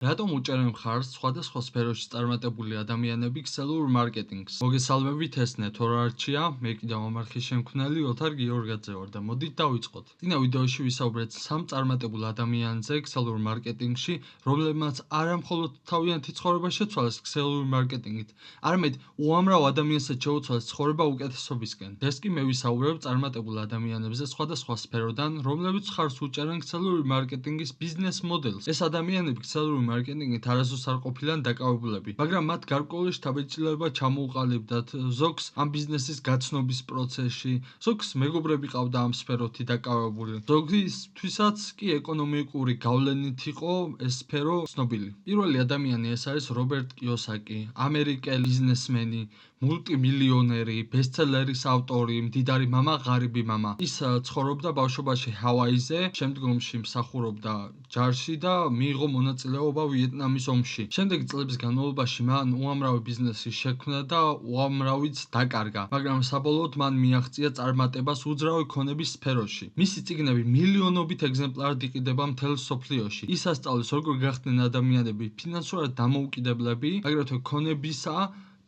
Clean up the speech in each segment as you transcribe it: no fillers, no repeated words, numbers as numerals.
რატომ უჭერენ მხარს სხვადასხვა სფეროში წარმატებული ადამიანები ქსელურ მარკეტინგს? მოგესალმებით, ეს ნეთორარჩია, მე კიდევ ამარხის შემქმნელი ოთარ გიორგაძე ვარ და მოდით დავიწყოთ. წინა ვიდეოში ვისაუბრეთ სამ წარმატებულ ადამიანზე ქსელურ მარკეტინგში, რომლებმაც არა მხოლოდ თავიანთი ცხოვრება შეცვალეს ქსელური მარკეტინგით, არამედ უამრავ ადამიანსაც შეუცვალეს ცხოვრება უკეთესობისკენ. ეს კი მე ვისაუბრებ წარმატებულ ადამიანებზე სხვადასხვა სფეროდან, რომლებიც მხარს უჭერენ ქსელური მარკეტინგის ბიზნეს მოდელს. ეს ადამიანები ქსელური მარკეტინგით არასდროს არ ყოფილან დაკავებულები, მაგრამ მათ გარკვეული შთაბეჭდილება ჩამოუყალიბდათ ზოგს ამ ბიზნესის გაცნობის პროცესში, ზოგს მეგობრები ყავდა ამ სფეროთი დაკავებული, ზოგისთვისაც კი ეკონომიკური გავლენით იყო ეს სფერო ცნობილი. პირველი ადამიანი ეს არის რობერტ კიოსაკი, ამერიკელი ბიზნესმენი, მულტიმილიონერი, ბესტსელერის ავტორი, მდიდარი მამა, ღარიბი მამა. ის ცხოვრობდა ბავშვობაში ჰავაიზე, შემდგომში მსახურობდა ჯარში და მიიღო მონაწილეობა ვიეტნამის ომში. შემდეგი წლების განმავლობაში მან უამრავი ბიზნესი შექმნა და უამრავიც დაკარგა, მაგრამ საბოლოოდ მან მიაღწია წარმატებას უძრავი ქონების სფეროში. მისი წიგნები მილიონობით ეგზემპლარად იყიდება მთელ მსოფლიოში. ის ასწავლის როგორ გახდნენ ადამიანები ფინანსურად დამოუკიდებლები, აგრეთვე ქონებისა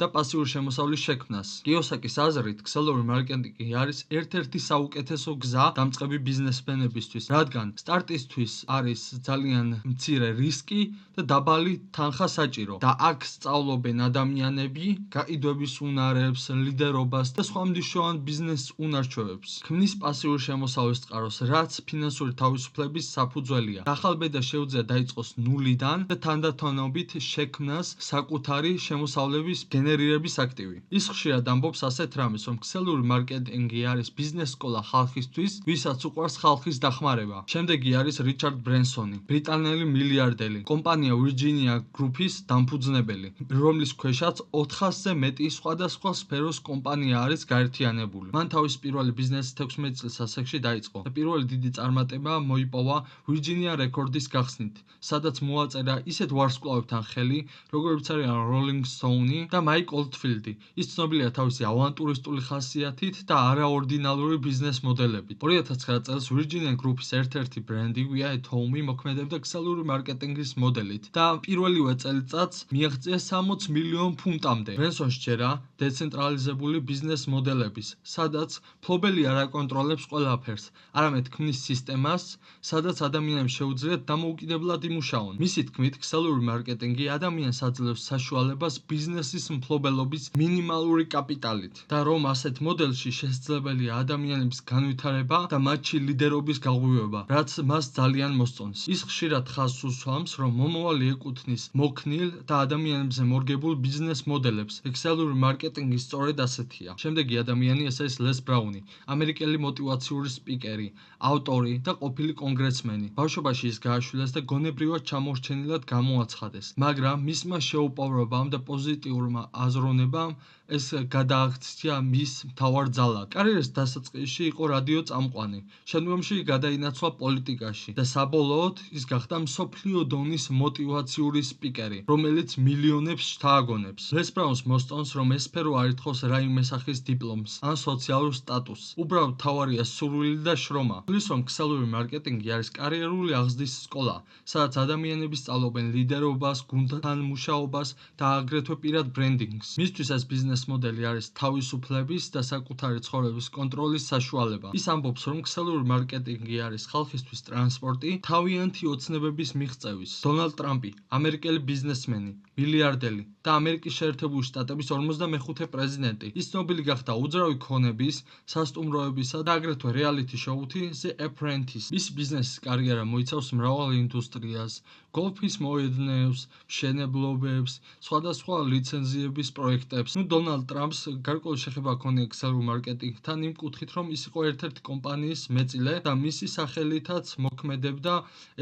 და პასიური შემოსავლის შექმნას. კიოსაკის აზრით, ქსელური მარკეტინგი არის ერთ-ერთი საუკეთესო გზა დამწყები ბიზნესმენებისთვის, რადგან სტარტისთვის არის ძალიან მცირე რისკი და დაბალი თანხა საჭირო და აქ სწავლობენ ადამიანები გაყიდვების უნარებს, ლიდერობას და სხვა მნიშვნელოვან ბიზნეს უნარჩვევებს. ქმნის პასიური შემოსავლის წყაროს, რაც ფინანსური თავისუფლების საფუძველია. ახალბედა შეუძლია დაიწყოს ნულიდან და თანდათანობით შექმნას საკუთარი შემოსავლების გენერირების აქტივი. ის ხშირად ამბობს ასეთ რამეს, რომ ქსელური მარკეტინგი არის ბიზნეს სკოლა ხალხისთვის, ვისაც უყვარს ხალხის დახმარება. შემდეგი არის რიჩარდ ბრენსონი, ბრიტანელი მილიარდერი, კომპანია ვირჯინია გრუპის დამფუძნებელი, რომლის ქვეშაც 400-ზე მეტი სხვადასხვა სფეროს კომპანია არის გაერთიანებული. მან თავის პირველი ბიზნესი 16 წლის ასაკში დაიწყო და პირველი დიდი წარმატება მოიპოვა ვირჯინია რეკორდის გახსნით, სადაც მოაწერა ისეთ ვარსკვლავებთან ხელი, როგორებიც არიან როლინგ სტოუნი და მაიკ ოლდფილდი. ის ცნობილია თავისი ავანტურისტული ხასიათით და არაორდინალური ბიზნეს მოდელებით. 2009 წელს ვირჯინია გრუპის ერთ-ერთი ბრენდი We At Home მოქმედებდა ქსელური მარკეტინგის მოდელით და პირველივე წელიწადს მიაღწია 60 მილიონ ფუნტამდე. ბრენსონს სჯერა დეცენტრალიზებული ბიზნეს მოდელების, სადაც მფლობელი არ აკონტროლებს ყველაფერს, არამედ ქმნის სისტემას, სადაც ადამიანებს შეუძლიათ დამოუკიდებლად იმუშაონ. მისი თქმით, ქსელური მარკეტინგი ადამიანს აძლევს საშუალებას ბიზნესის მფლობელობის მინიმალური კაპიტალით და რომ ასეთ მოდელში შესაძლებელია ადამიანების განვითარება და მათში ლიდერობის გაღვივება, რაც მას ძალიან მოსწონს. ის ხშირად ხაზს უსვამს, რომ მომავალი ეკუთვნის მოქნილ და ადამიანებზე მორგებულ ბიზნეს მოდელებს. ქსელური მარკეტინგი სწორედ ასეთია. შემდეგი ადამიანი ეს არის ლეს ბრაუნი, ამერიკელი მოტივაციური სპიკერი, ავტორი და ყოფილი კონგრესმენი. ბავშვობაში ის გააშვილეს და გონებრივად ჩამორჩენილად გამოაცხადეს, მაგრამ მისმა შეუპოვრობამ და პოზიტიურმა აზროვნებამ ეს გადააქცია მის მთავარ ძალად. კარიერის დასაწყისში იყო რადიო წამყვანი, შემდგომში გადაინაცვლა პოლიტიკაში და საბოლოოდ ის გახდა მსოფლიო დონის მოტივაციური სპიკერი, რომელიც მილიონებს შთააგონებს. ლეს ბრაუნს მოსწონს, რომ ეს სფერო არ ითხოვს რაიმე სახის დიპლომს ან სოციალურ სტატუსს. უბრალოდ მთავარია სურვილი და შრომა. თვლის, რომ ქსელური მარკეტინგი არის კარიერული აღზრდის სკოლა, სადაც ადამიანები სწავლობენ ლიდერობას, გუნდთან მუშაობას და აგრეთვე პირად ბრენდინგს. მისთვის ეს ბიზნეს მოდელი არის თავისუფლების და საკუთარი ცხოვრების კონტროლის საშუალება. ის ამბობს, რომ ქსელური მარკეტინგი არის ხალხისთვის ტრანსპორტი თავიანთი ოცნებების მიღწევის. დონალდ ტრამპი, ამერიკელი ბიზნესმენი, მილიარდერი და ამერიკის შეერთებული შტატების 45 პრეზიდენტი. ის ცნობილი გახდა უძრავი ქონების, სასტუმროებისა და აგრეთვე რეალიტი შოუთი The Apprentice. მისი ბიზნესის კარიერა მოიცავს მრავალ ინდუსტრიას, გოლფის მოედნებს, მშენებლობებს, სხვადასხვა ლიცენზიების პროექტებს. დონალდ ტრამპს გარკვეული შეხება ჰქონია ქსელურ მარკეტინგთან იმ კუთხით, რომ ის იყო ერთ-ერთი კომპანიის მეწილე და მისი სახელითაც მოქმედებდა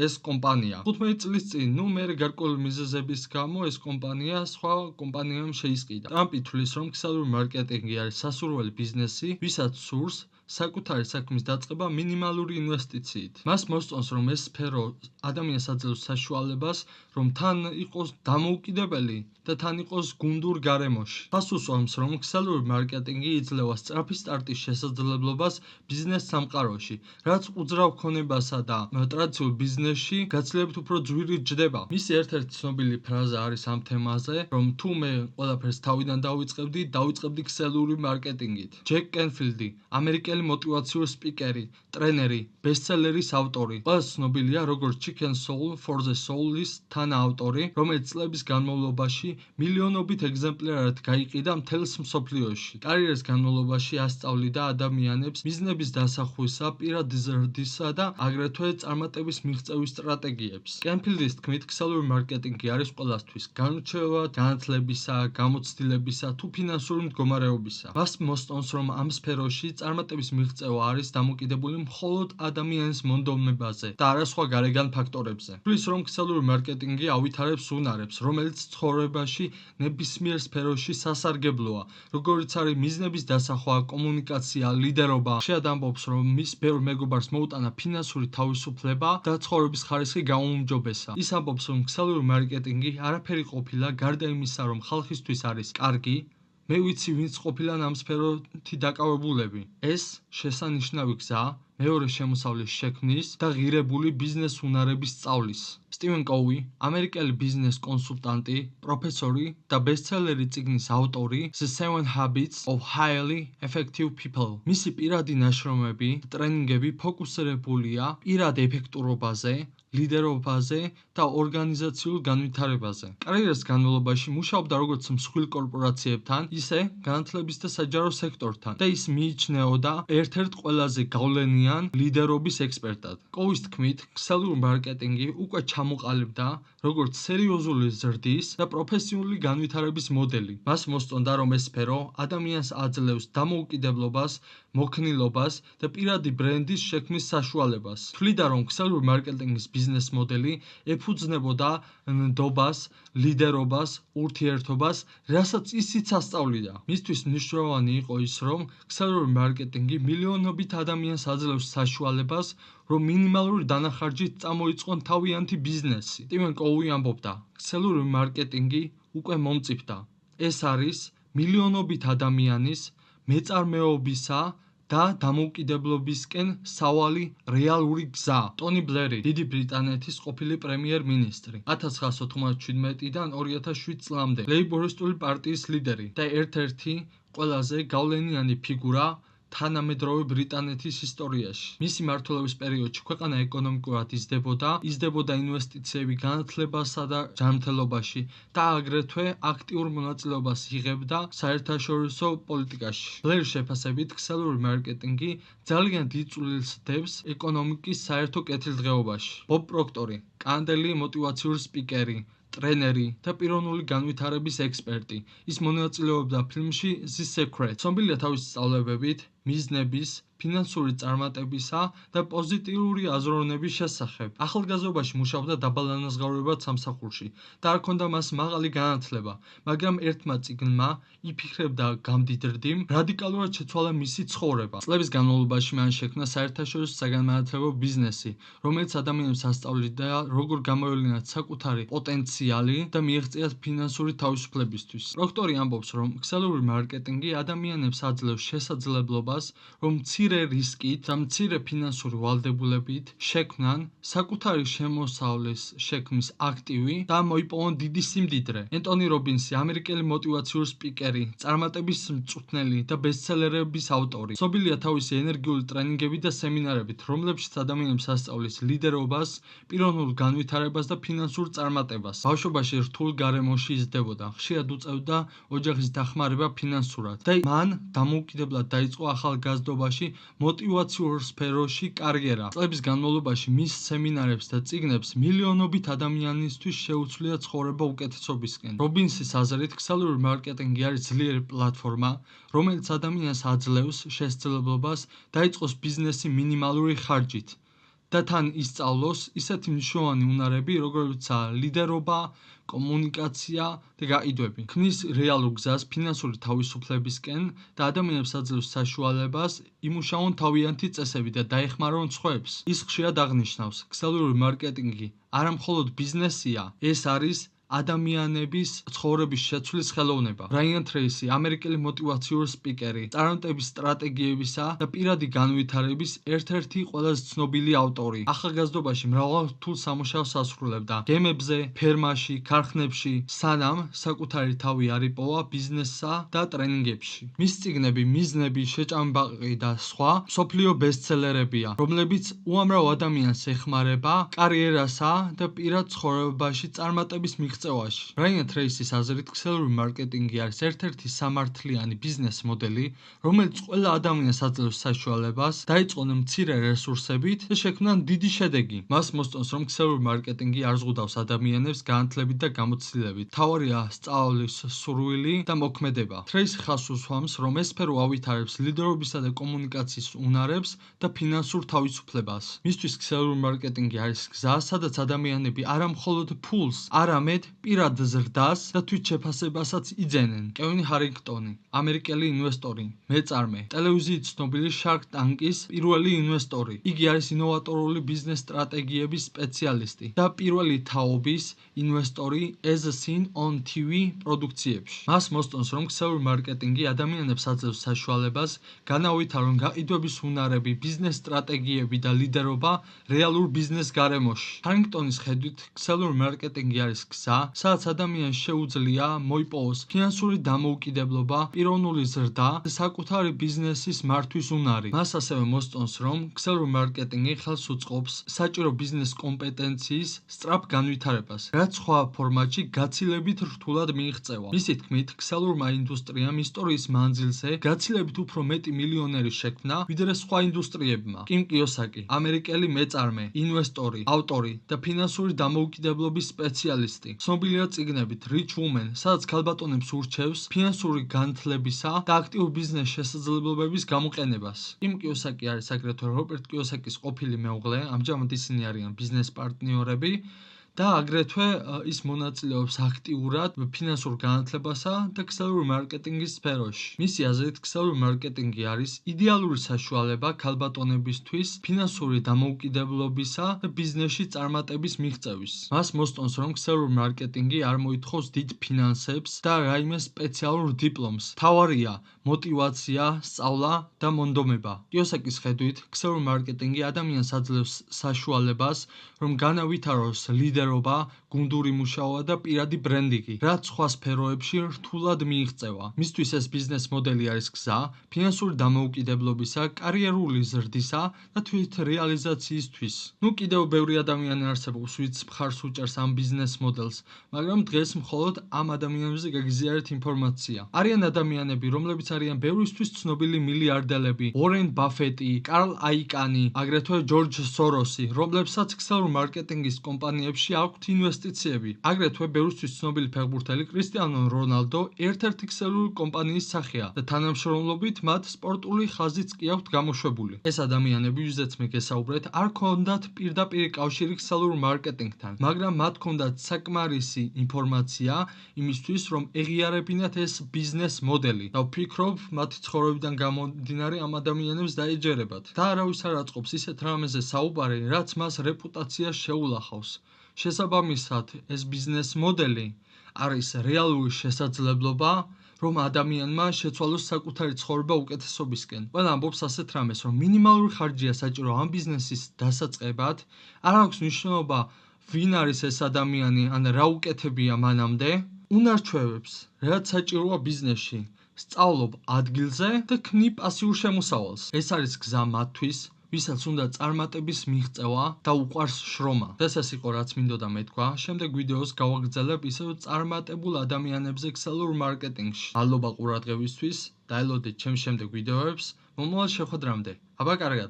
ეს კომპანია. 15 წლის წინ, მერე გარკვეული მიზეზების გამო ეს კომპანია სხვა კომპანიამ შეისყიდა. ტრამპი თვლის, რომ ქსელური მარკეტინგი არის სასურველი ბიზნესი, ვისაც სურს საკუთარი საქმის დაწყება მინიმალური ინვესტიციით. მას მოსწონს, რომ ეს სფერო ადამიანს აძლევს საშუალებას, რომ თან იყოს დამოუკიდებელი და თან იყოს გუნდურ გარემოში. მას უსვამს, რომ ქსელური მარკეტინგი იძლევა სწრაფი სტარტის შესაძლებლობას ბიზნეს სამყაროში, რაც უძრავ ქონებასა და ტრადიციულ ბიზნესში გაცილებით უფრო ძვირი ჯდება. მისი ერთ-ერთი ცნობილი ფრაზა არის ამ თემაზე, რომ თუ მე ყველაფერს თავიდან დავიწყებდი ქსელური მარკეტინგით. ჯეკ კენფილდი, ამერიკელი მოტივაციური სპიკერი, ტრენერი, ბესტსელერის ავტორი. ყველაზე ცნობილია როგორც Chicken Soul for the Soul-ის თანაავტორი, რომელიც წლების განმავლობაში მილიონობით ეგზემპლარად გაიყიდა მთელს მსოფლიოში. კარიერის განმავლობაში ასწავლიდა ადამიანებს მიზნების დასახვისა, პირადი ზრდისა და აგრეთვე წარმატების მიღწევის სტრატეგიებს. კენფილდის თქმით, ქსელური მარკეტინგი არის ყველასთვის განურჩევლად განათლებისა, გამოცდილებისა თუ ფინანსური მდგომარეობისა. მას მოსწონს, რომ ამ სფეროში წარმატების მიღწევა არის დამოკიდებული მხოლოდ ადამიანის მონდომებაზე და არა სხვა გარეგან ფაქტორებზე. თვლის, რომ ქსელური მარკეტინგი ავითარებს უნარებს, რომელიც ცხოვრებაში ნებისმიერ სფეროში სასარგებლოა, როგორიც არის მიზნების დასახვა, კომუნიკაცია, ლიდერობა. ხშირად ამბობს, რომ მის ბევრ მეგობარს მოუტანა ფინანსური თავისუფლება და ცხოვრების ხარისხი გაუმჯობესა. ის ამბობს, რომ ქსელური მარკეტინგი არაფერი ყოფილა გარდა იმისა, რომ ხალხისთვის არის კარგი. მე ვიცი, ვინც ყოფილან ამ სფეროთი დაკავებულები. ეს შესანიშნავი გზა მეორე შემოსავლის შექმნის და ღირებული ბიზნეს უნარების სწავლის. სტივენ კოუი, ამერიკელი ბიზნეს კონსულტანტი, პროფესორი და ბესტსელერი წიგნის ავტორი The 7 Habits of Highly Effective People. მისი პირადი ნაშრომები და ტრენინგები ფოკუსირებულია პირად ეფექტურობაზე, ლიდერობაზე და ორგანიზაციულ განვითარებაზე. კარიერის განმავლობაში მუშაობდა როგორც მსხვილ კორპორაციებთან, ისე განათლების და საჯარო სექტორთან და ის მიიჩნეოდა ერთ-ერთ ყველაზე გავლენიან ლიდერობის ექსპერტად. კოუის თქმით, ქსელური მარკეტინგი უკვე ჩამოყალიბდა როგორც სერიოზული ზრდის და პროფესიული განვითარების მოდელი. მას მოსწონდა, რომ ეს სფერო ადამიანს აძლევს დამოუკიდებლობას, მოქნილობას და პირადი ბრენდის შექმნის საშუალებას. თვლიდა, რომ ქსელური მარკეტინგის ბიზნეს მოდელი ეფუძნებოდა ნდობას, ლიდერობას, ურთიერთობას, რასაც ისიც ასწავლიდა. მისთვის მნიშვნელოვანი იყო ის, რომ ქსელური მარკეტინგი მილიონობით ადამიანს აძლევს საშუალებას, რომ მინიმალური დანახარჯით წამოიწყონ თავიანთი ბიზნესი. სტივენ კოუი ამბობდა, ქსელური მარკეტინგი უკვე მომწიფდა. ეს არის მილიონობით ადამიანის მეწარმეობისა და დამოუკიდებლობისკენ სავალი რეალური გზა. ტონი ბლერი, დიდი ბრიტანეთის ყოფილი პრემიერ-მინისტრი, 1997-დან 2007 წლამდე ლეიბორისტული პარტიის ლიდერი და ერთ-ერთი ყველაზე გავლენიანი ფიგურა თანამედროვე ბრიტანეთის ისტორიაში. მისი მმართველობის პერიოდში ქვეყანა ეკონომიკურად იზრდებოდა ინვესტიციები განათლებასა და ჯანმრთელობაში და აგრეთვე აქტიურ მონაწილეობას იღებდა საერთაშორისო პოლიტიკაში. ბლერის შეფასებით, ქსელური მარკეტინგი ძალიან დიდ წვლილს დებს ეკონომიკის საერთო კეთილდღეობაში. ბობ პროქტორი, კანადელი მოტივაციური სპიკერი, ტრენერი და პიროვნული განვითარების ექსპერტი. ის მონაწილეობდა ფილმში The Secret. ცნობილია თავისი სწავლებებით მიზნების, ფინანსური წარმატებისა და პოზიტიური აზროვნების შესახებ. ახალგაზრდობაში მუშაობდა დაბალანაზღაურებად სამსახურში და არ ჰქონდა მას მაღალი განათლება, მაგრამ ერთმა წიგნმა იფიქრებდა გამდიდრდიმ, რადიკალურად შეცვალა მისი ცხოვრება. წლების განმავლობაში მან შექმნა საერთაშორისო საგანმანათლებლო ბიზნესი, რომელიც ადამიანებს ასწავლიდა, როგორ გამოევლინათ საკუთარი პოტენციალი და მიაღწიათ ფინანსური თავისუფლებისთვის. პროქტორი ამბობს, რომ ქსელური მარკეტინგი ადამიანებს აძლევს შესაძლებლობას, რომ მცირე რისკით და მცირე ფინანსური ვალდებულებით შექმნან საკუთარი შემოსავლის შექმნის აქტივი და მოიპოვონ დიდი სიმდიდრე. ენტონი რობინსი, ამერიკელი მოტივაციური სპიკერი, წარმატების მწვრთნელი და ბესტსელერების ავტორი, ცნობილია თავისი ენერგიული ტრენინგებით და სემინარებით, რომლებშიც ადამიანებს ასწავლის ლიდერობას, პიროვნულ განვითარებას და ფინანსურ წარმატებას. ბავშვობაში რთულ გარემოში იზრდებოდა, ხშირად უწევდა ოჯახის დახმარება ფინანსურად და მან დამოუკიდებლად დაიწყო ახალგაზრდობაში მოტივაციურ სფეროში კარიერა. წლების განმავლობაში მის სემინარებს და წიგნებს მილიონობით ადამიანისთვის შეუცვლია ცხოვრება უკეთესობისკენ. რობინსის აზრით, ქსელური მარკეტინგი არის ძლიერი პლატფორმა, რომელიც ადამიანს აძლევს შესაძლებლობას დაიწყოს ბიზნესი მინიმალური ხარჯით და თან ისწავლოს ისეთი მნიშვნელოვანი უნარები, როგორიცაა ლიდერობა, კომუნიკაცია და გაყიდვები. ქმნის რეალურ გზას ფინანსური თავისუფლებისკენ და ადამიანებს აძლევს საშუალებას იმუშაონ თავიანთი წესები და დაეხმარონ სხვებს. ის ხშირად აღნიშნავს, ქსელური მარკეტინგი არა მხოლოდ ბიზნესია, ეს არის ადამიანების ცხოვრების შეცვლის ხელოვნება. ბრაიან ტრეისი, ამერიკელი მოტივაციურ სპიკერი, წარმატების სტრატეგიებისა და პირადი განვითარების ერთ-ერთი ყველაზე ცნობილი ავტორი. ახალგაზრდობაში მრავალრთულ სამუშაოს ასრულებდა გემებზე, ფერმაში, ქარხნებში, სანამ საკუთარი თავი არ იპოვა ბიზნესსა და ტრენინგებში. მის წიგნები, მიზნები, შეჭამბაყი და სხვა მსოფლიო ბესტსელერებია, რომლებიც უამრავ ადამიანს ეხმარება კარიერასა და პირად ცხოვრებაში წარმატების მიღწევაში. ბრაიან ტრეისის აზრით, ქსელური მარკეტინგი არის ერთ-ერთი სამართლიანი ბიზნეს მოდელი, რომელიც ყველა ადამიანს აძლევს საშუალებას დაიწყონ მცირე რესურსებით და შექმნან დიდი შედეგი. მას მოსწონს, რომ ქსელური მარკეტინგი არ ზღუდავს ადამიანებს განათლებით და გამოცდილებით. მთავარია სწავლის სურვილი და მოქმედება. ტრეისი ხაზს უსვამს, რომ ეს სფერო ავითარებს ლიდერობისა და კომუნიკაციის უნარებს და ფინანსურ თავისუფლებას. მისთვის ქსელური მარკეტინგი არის გზა, სადაც ადამიანები არა მხოლოდ ფულს, არამედ პირად ზრდას და თვითშეფასებასაც იძენენ. კევინ ჰარინგტონი, ამერიკელი ინვესტორი, მეწარმე, ტელევიზიით ცნობილი Shark Tank-ის პირველი ინვესტორი. იგი არის ინოვატორული ბიზნეს სტრატეგიების სპეციალისტი და პირველი თაობის ინვესტორი As Seen on TV პროდუქციებში. მას მოსწონს, რომ ქსელური მარკეტინგი ადამიანებს აძლევს საშუალებას განავითარონ გაყიდვების უნარები, ბიზნეს სტრატეგიები და ლიდერობა რეალურ ბიზნეს გარემოში. ჰარინგტონის ხედვით, ქსელური მარკეტინგი არის გზა, სადაც ადამიანს შეუძლია მოიპოვოს ფინანსური დამოუკიდებლობა, პიროვნული ზრდა და საკუთარი ბიზნესის მართვის უნარი. მას ასევე მოსწონს, რომ ქსელური მარკეტინგი ხელს უწყობს საჭირო ბიზნეს კომპეტენციის სწრაფ განვითარებას, რაც სხვა ფორმატში გაცილებით რთულად მიიღწევა. მისი თქმით, ქსელურმა ინდუსტრიამ ისტორიის მანძილზე გაცილებით უფრო მეტი მილიონერი შექმნა, ვიდრე სხვა ინდუსტრიებმა. კიმ კიოსაკი, ამერიკელი მეწარმე, ინვესტორი, ავტორი და ფინანსური დამოუკიდებლობის სპეციალისტი. ცნობილია წიგნებით Rich Woman, სადაც ქალბატონებს ურჩევს ფინანსური განათლებისა და აქტიურ ბიზნეს შესაძლებლობების გამოყენებას. კიმ კიოსაკი არის აგრეთვე რობერტ კიოსაკის ყოფილი მეუღლე, ამჟამად ისინი არიან ბიზნეს პარტნიორები და აგრეთვე ის მონაწილეობს აქტიურად ფინანსურ განათლებასა და ქსელური მარკეტინგის სფეროში. მისი აზრით, ქსელური მარკეტინგი არის იდეალური საშუალება ქალბატონებისთვის ფინანსური დამოუკიდებლობისა და ბიზნესში წარმატების მიღწევის. მას მოსწონს, რომ ქსელური მარკეტინგი არ მოითხოვს დიდ ფინანსებს და რაიმე სპეციალურ დიპლომს. მთავარია მოტივაცია, სწავლა და მონდომება. კიოსაკის ხედვით, ქსელური მარკეტინგი ადამიანს აძლევს საშუალებას, რომ განავითაროს ლიდერობა, გუნდური მუშაობა და პირადი ბრენდინგი, რაც სხვა სფეროებში რთულად მიიღწევა. მისთვის ეს ბიზნეს მოდელი არის გზა ფინანსური დამოუკიდებლობისა, კარიერული ზრდისა და თვითრეალიზაციისთვის. კიდევ ბევრი ადამიანი არსებობს, ვინც მხარს უჭერს ამ ბიზნეს მოდელს, მაგრამ დღეს მხოლოდ ამ ადამიანებზე გაგიზიარეთ ინფორმაცია. არიან ადამიანები, რომლებიც არიან ბევრისთვის ცნობილი მილიარდელები, Warren Buffett-ი, Carl Icahn-ი, აგრეთვე George Soros-ი, რომლებსაც ქსელურ მარკეტინგის კომპანიებში აქვთ ინვესტიციები. აგრეთვე ბევრისთვის ცნობილი ფეხბურთელი კრისტიანო რონალდო ერთ-ერთი ქსელური კომპანიის სახეა და თანამშრომლობით მათ სპორტული ხაზიც კი აქვთ გამოშვებული. ეს ადამიანები, ვიზეც მე გესაუბრეთ, არ ჰქონდათ პირდაპირ კავშირი ქსელურ მარკეტინგთან, მაგრამ მათ ჰქონდათ საკმარისი ინფორმაცია იმისთვის, რომ ეღიარებინათ ეს ბიზნეს მოდელი და ვფიქრობ, მათი ცხოვრებიდან გამომდინარე ამ ადამიანებს დაეჯერებათ. და არავის არ აწყობს ისეთ რამეზე საუბარი, რაც მას რეპუტაციას შეულახავს. შესაბამისად, ეს ბიზნეს მოდელი არის რეალური შესაძლებლობა, რომ ადამიანმა შეცვალოს საკუთარი ცხოვრება უკეთესობისკენ. ყველა ამბობს ასეთ რამეს, რომ მინიმალური ხარჯია საჭირო ამ ბიზნესის დასაწყებად, არ აქვს მნიშვნელობა ვინ არის ეს ადამიანი, ან რა უკეთებია მანამდე. უნარჩვევებს, რაც საჭიროა ბიზნესში, სწავლობ ადგილზე და ქმნი პასიურ შემოსავალს. ეს არის გზა მათთვის, ვისაც უნდა წარმატების მიღწევა და უყვარს შრომა. ეს იყო რაც მინდოდა მეთქვა. შემდეგ ვიდეოს გავაგრძელებ ისევ წარმატებულ ადამიანებზე ქსელურ მარკეტინგში. მადლობა ყურადღებისთვის და ელოდეთ ჩემს შემდეგ ვიდეოებს მომავალ შეხვედრამდე. აბა კარგად.